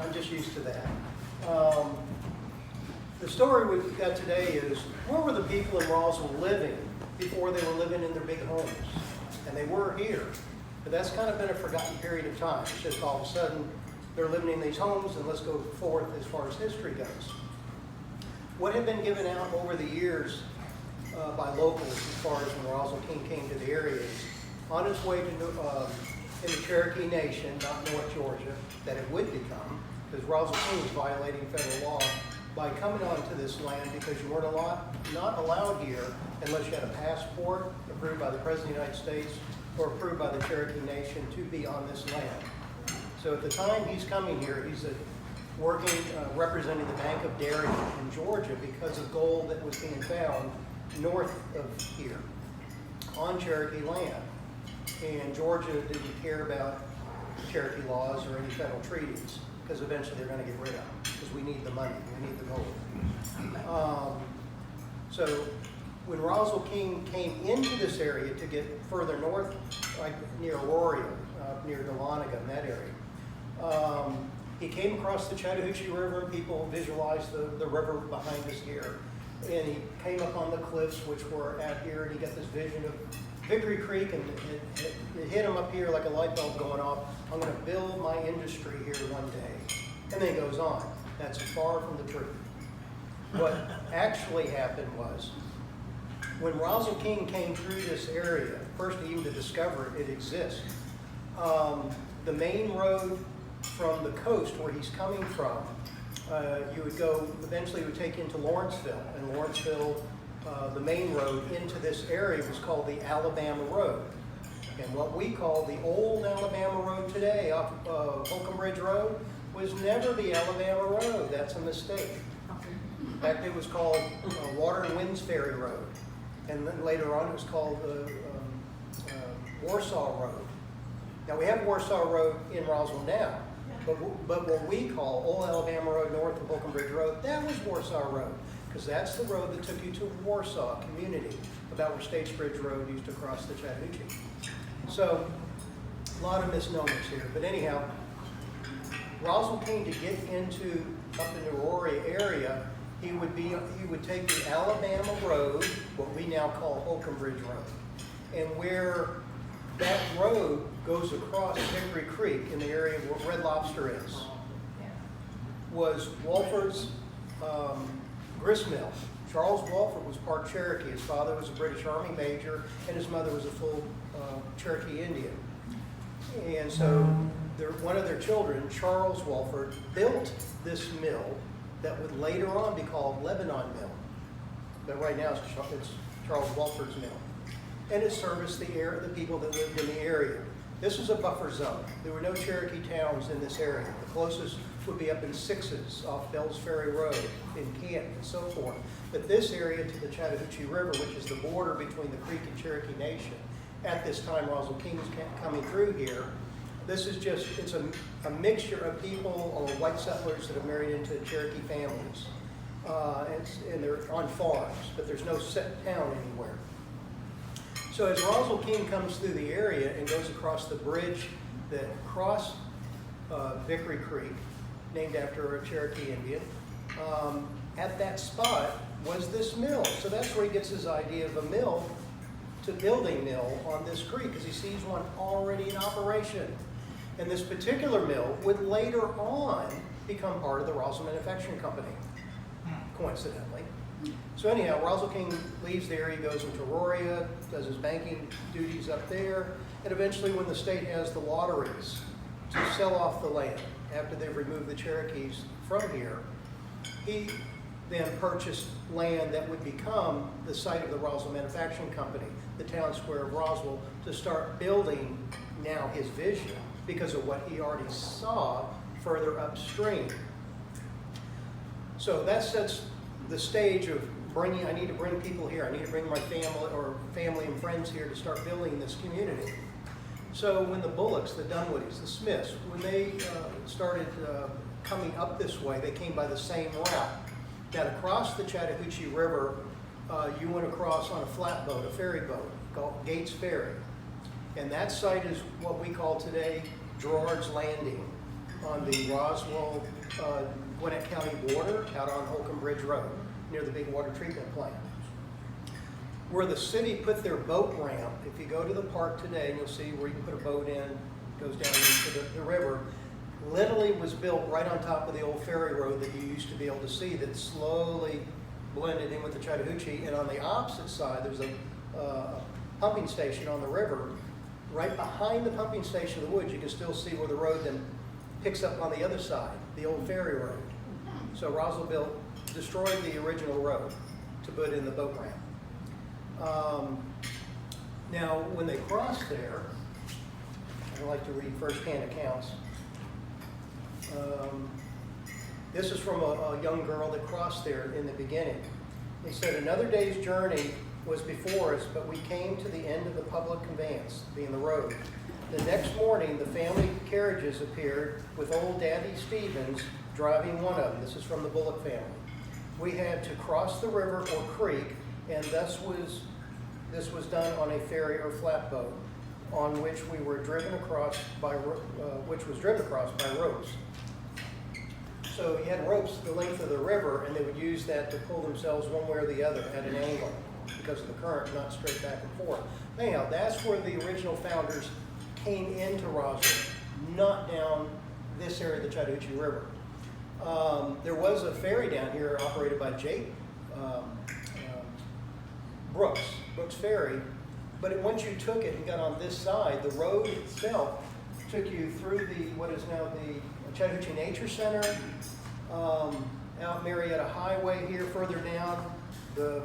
I'm just used to that. The story we've got today is, where were the people in Roswell living before they were living in their big homes? And they were here. But that's kind of been a forgotten period of time. It's just all of a sudden, they're living in these homes, and let's go forth as far as history goes. What had been given out over the years by locals as far as when Roswell King came to the area is, on its way to in the Cherokee Nation, not North Georgia, that it would become, because Roswell King was violating federal law by coming onto this land because you weren't not allowed here unless you had a passport approved by the President of the United States or approved by the Cherokee Nation to be on this land. So at the time he's coming here, he's working, representing the Bank of Darien in Georgia because of gold that was being found north of here on Cherokee land. And Georgia didn't care about Cherokee laws or any federal treaties, because eventually they're going to get rid of them, because we need the money, we need the gold. So when Roswell King came into this area to get further north, like near Aurora, near Dahlonega, in that area, he came across the Chattahoochee River, and people visualized the river behind us here. And he came up on the cliffs, which were out here, and he got this vision of Victory Creek, and it hit him up here like a light bulb going off. I'm going to build my industry here one day. And then he goes on. That's far from the truth. What actually happened was, when Roswell King came through this area, first even to discover it exists, the main road from the coast where he's coming from, you would go, eventually it would take you into Lawrenceville. And Lawrenceville, the main road into this area was called the Alabama Road. And what we call the old Alabama Road today, off Holcomb Bridge Road, was never the Alabama Road. That's a mistake. In fact, it was called Water and Winds Ferry Road. And then later on it was called Warsaw Road. Now we have Warsaw Road in Roswell now, but what we call Old Alabama Road north of Holcomb Bridge Road, that was Warsaw Road, because that's the road that took you to Warsaw community, about where States Bridge Road used to cross the Chattahoochee. So, a lot of misnomers here. But anyhow, Roswell King, to get into up in the Aurora area, he would take the Alabama Road, what we now call Holcomb Bridge Road, and where that road goes across Hickory Creek in the area where Red Lobster is, was Walford's grist mill. Charles Walford was part Cherokee. His father was a British Army major, and his mother was a full Cherokee Indian. And so one of their children, Charles Walford, built this mill that would later on be called Lebanon Mill. But right now it's Charles Walford's mill. And it serviced the people that lived in the area. This was a buffer zone. There were no Cherokee towns in this area. The closest would be up in Sixes off Bells Ferry Road in Canton and so forth. But this area to the Chattahoochee River, which is the border between the Creek and Cherokee Nation, at this time Roswell King's coming through here, this is just, it's a mixture of people or white settlers that have married into Cherokee families. And they're on farms, but there's no set town anywhere. So as Roswell King comes through the area and goes across the bridge that crossed Vickery Creek, named after a Cherokee Indian, at that spot was this mill. So that's where he gets his idea of a mill, to build a mill on this creek, because he sees one already in operation. And this particular mill would later on become part of the Roswell Manufacturing Company, coincidentally. So anyhow, Roswell King leaves the area, goes into Aurora, does his banking duties up there, and eventually when the state has the lotteries to sell off the land, after they've removed the Cherokees from here, he then purchased land that would become the site of the Roswell Manufacturing Company, the town square of Roswell, to start building now his vision because of what he already saw further upstream. So that sets the stage of bringing, I need to bring people here. I need to bring my family and friends here to start building this community. So when the Bullocks, the Dunwoodies, the Smiths, when they started coming up this way, they came by the same route. Now to cross the Chattahoochee River, you went across on a flatboat, a ferry boat, called Gates Ferry. And that site is what we call today Gerard's Landing. on the Roswell, Gwinnett County border out on Holcomb Bridge Road, near the big water treatment plant. Where the city put their boat ramp, if you go to the park today, you'll see where you can put a boat in, goes down into the river, literally was built right on top of the old ferry road that you used to be able to see that slowly blended in with the Chattahoochee. And on the opposite side, there's a pumping station on the river. Right behind the pumping station of the woods, you can still see where the road then picks up on the other side, the old ferry road. So Roswell destroyed the original road to put in the boat ramp. Now, when they crossed there, I like to read first-hand accounts. This is from a young girl that crossed there in the beginning. They said, another day's journey was before us, but we came to the end of the public conveyance, being the road. The next morning, the family carriages appeared with old Daddy Stevens driving one of them. This is from the Bullock family. We had to cross the river or creek, and this was done on a ferry or flatboat, on which we were driven across by ropes. So you had ropes the length of the river, and they would use that to pull themselves one way or the other at an angle because of the current, not straight back and forth. Anyhow, that's where the original founders came into Roswell, not down this area of the Chattahoochee River. There was a ferry down here operated by Brooks Ferry, but once you took it and got on this side, the road itself took you through what is now the Chattahoochee Nature Center, out Marietta Highway here, further down the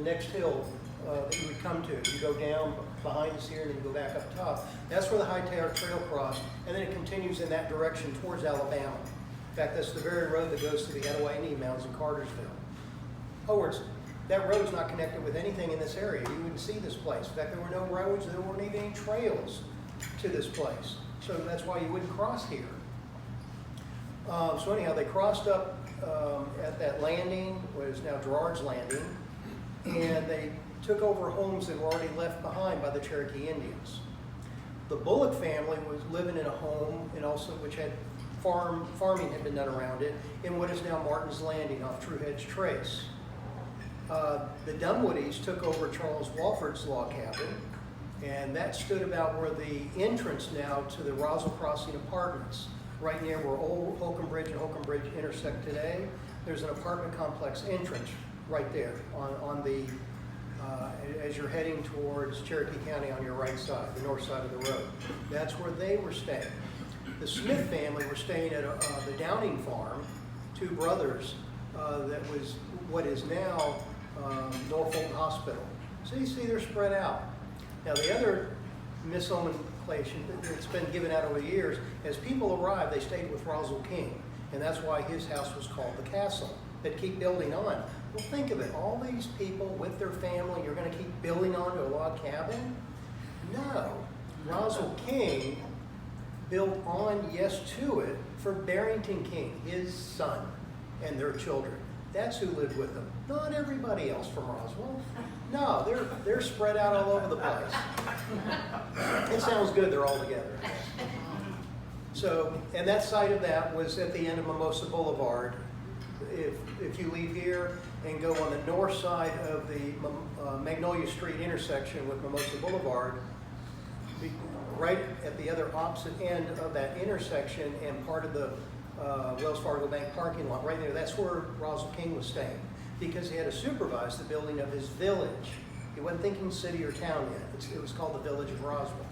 next hill that you would come to. You go down behind us here and then you go back up top. That's where the High Tower Trail crossed, and then it continues in that direction towards Alabama. In fact, that's the very road that goes to the Etowah Indian Mounds in Cartersville. In other words, that road's not connected with anything in this area. You wouldn't see this place. In fact, there were no roads, there weren't even any trails to this place. So that's why you wouldn't cross here. So anyhow, they crossed up at that landing, what is now Gerard's Landing, and they took over homes that were already left behind by the Cherokee Indians. The Bullock family was living in a home, and also which had farming had been done around it, in what is now Martin's Landing off True Hedge Trace. The Dunwoodies took over Charles Walford's log cabin, and that stood about where the entrance now to the Roswell Crossing Apartments, right near where old Holcomb Bridge and Holcomb Bridge intersect today. There's an apartment complex entrance right there on the as you're heading towards Cherokee County on your right side, the north side of the road. That's where they were staying. The Smith family were staying at the Downing farm, two brothers, that was what is now Norfolk Hospital. So you see they're spread out. Now the other misnomenclature that's been given out over the years, as people arrived, they stayed with Roswell King, and that's why his house was called the Castle. That keep building on. Well, think of it, all these people with their family, you're going to keep building on to a log cabin? No. Roswell King built on, yes, to it for Barrington King, his son, and their children. That's who lived with them. Not everybody else from Roswell. No, they're spread out all over the place. It sounds good, they're all together. So, and that site of that was at the end of Mimosa Boulevard. If you leave here and go on the north side of the Magnolia Street intersection with Mimosa Boulevard, right at the other opposite end of that intersection and part of the Wells Fargo Bank parking lot right there, that's where Roswell King was staying, because he had to supervise the building of his village. He wasn't thinking city or town yet. It was called the Village of Roswell.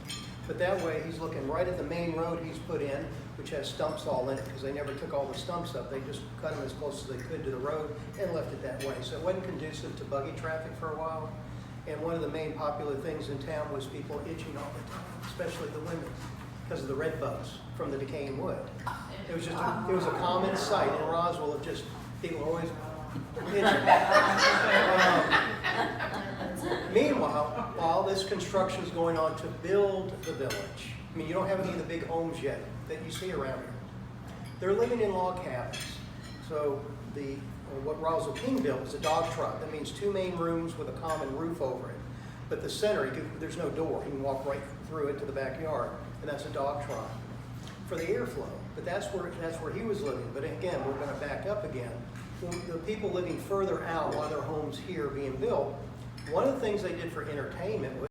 But that way, he's looking right at the main road he's put in, which has stumps all in it, because they never took all the stumps up. They just cut them as close as they could to the road and left it that way. So it wasn't conducive to buggy traffic for a while. And one of the main popular things in town was people itching all the time, especially the women, because of the red bugs from the decaying wood. It was a common sight in Roswell of just people always itching. Meanwhile, while this construction is going on to build the village, I mean, you don't have any of the big homes yet that you see around here. They're living in log cabins. So what Roswell King built was a dog trot. That means two main rooms with a common roof over it. But the center, there's no door. You can walk right through it to the backyard, and that's a dog trot. for the airflow. But that's where he was living. But again, we're going to back up again. The people living further out while their homes here being built, one of the things they did for entertainment was